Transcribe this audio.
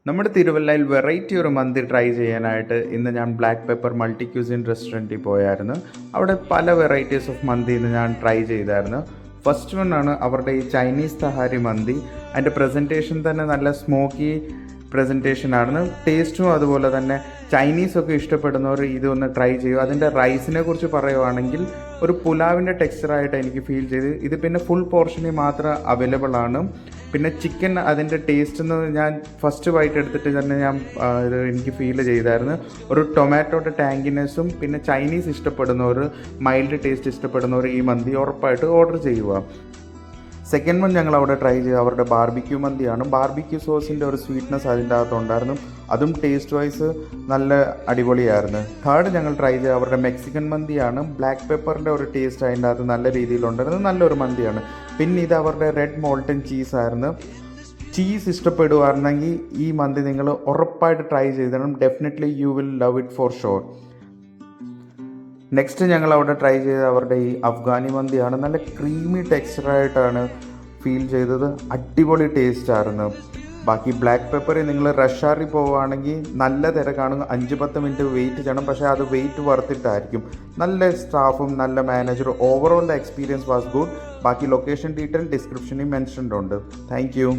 നമ്മുടെ തിരുവല്ലയിൽ വെറൈറ്റി ഒരു മന്തി ട്രൈ ചെയ്യാനായിട്ട് ഇന്ന് ഞാൻ ബ്ലാക്ക് പെപ്പർ മൾട്ടി ക്യൂസിൻ റെസ്റ്റോറൻറ്റിൽ പോയായിരുന്നു. അവിടെ പല വെറൈറ്റീസ് ഓഫ് മന്തി ഇന്ന് ഞാൻ ട്രൈ ചെയ്തായിരുന്നു. ഫസ്റ്റ് വൺ ആണ് അവരുടെ ഈ ചൈനീസ് തഹാരി മന്തി. അതിൻ്റെ പ്രസൻറ്റേഷൻ തന്നെ നല്ല സ്മോക്കി പ്രസൻറ്റേഷനായിരുന്നു. ടേസ്റ്റും അതുപോലെ തന്നെ ചൈനീസൊക്കെ ഇഷ്ടപ്പെടുന്നവർ ഇതൊന്ന് ട്രൈ ചെയ്യും. അതിൻ്റെ റൈസിനെ കുറിച്ച് പറയുവാണെങ്കിൽ ഒരു പുലാവിൻ്റെ ടെക്സ്ചറായിട്ട് എനിക്ക് ഫീൽ ചെയ്ത്. ഇത് പിന്നെ ഫുൾ പോർഷനിൽ മാത്രം അവൈലബിൾ ആണ്. പിന്നെ ചിക്കൻ അതിൻ്റെ ടേസ്റ്റ് എന്ന് ഞാൻ ഫസ്റ്റ് ബൈറ്റ് എടുത്തിട്ട് തന്നെ ഇത് എനിക്ക് ഫീൽ ചെയ്തായിരുന്നു. ഒരു ടൊമാറ്റോയുടെ ടാങ്കിനെസ്സും പിന്നെ ചൈനീസ് ഇഷ്ടപ്പെടുന്നവർ, മൈൽഡ് ടേസ്റ്റ് ഇഷ്ടപ്പെടുന്നവർ ഈ മന്തി ഉറപ്പായിട്ട് ഓർഡർ ചെയ്യുക. സെക്കൻഡ് വൺ ഞങ്ങൾ അവിടെ ട്രൈ ചെയ്ത് അവരുടെ ബാർബിക്യൂ മന്തിയാണ്. ബാർബിക്യൂ സോസിൻ്റെ ഒരു സ്വീറ്റ്നെസ് അതിൻ്റെ അകത്തുണ്ടായിരുന്നു. അതും ടേസ്റ്റ് വൈസ് നല്ല അടിപൊളിയായിരുന്നു. തേർഡ് ഞങ്ങൾ ട്രൈ ചെയ്ത് അവരുടെ മെക്സിക്കൻ മന്തിയാണ്. ബ്ലാക്ക് പെപ്പറിൻ്റെ ഒരു ടേസ്റ്റ് അതിൻ്റെ അകത്ത് നല്ല രീതിയിലുണ്ടായിരുന്നു. നല്ലൊരു മന്തിയാണ്. പിന്നെ ഇത് അവരുടെ റെഡ് മോൾട്ടൻ ചീസായിരുന്നു. ചീസ് ഇഷ്ടപ്പെടുവായിരുന്നെങ്കിൽ ഈ മന്തി നിങ്ങൾ ഉറപ്പായിട്ട് ട്രൈ ചെയ്തണം. Definitely you will love it for sure. Next ഞങ്ങൾ അവിടെ ട്രൈ ചെയ്തത് അവരുടെ ഈ അഫ്ഗാനി മന്തിയാണ്. നല്ല ക്രീമി ടെക്സ്ചറായിട്ടാണ് ഫീൽ ചെയ്തത്. അടിപൊളി ടേസ്റ്റായിരുന്നു. ബാക്കി ബ്ലാക്ക് പെപ്പറിൽ നിങ്ങൾ റഷാറിൽ പോവുകയാണെങ്കിൽ നല്ല തിരക്കാണ്. 5-10 മിനിറ്റ് വെയിറ്റ് ചെയ്യണം. പക്ഷേ അത് വെയിറ്റ് വർത്തിട്ടായിരിക്കും. നല്ല സ്റ്റാഫും നല്ല മാനേജറും. Overall the experience was good. ബാക്കി ലൊക്കേഷൻ ഡീറ്റെയിൽ ഡിസ്ക്രിപ്ഷനിൽ മെൻഷൻഡ് ഉണ്ട്. Thank U.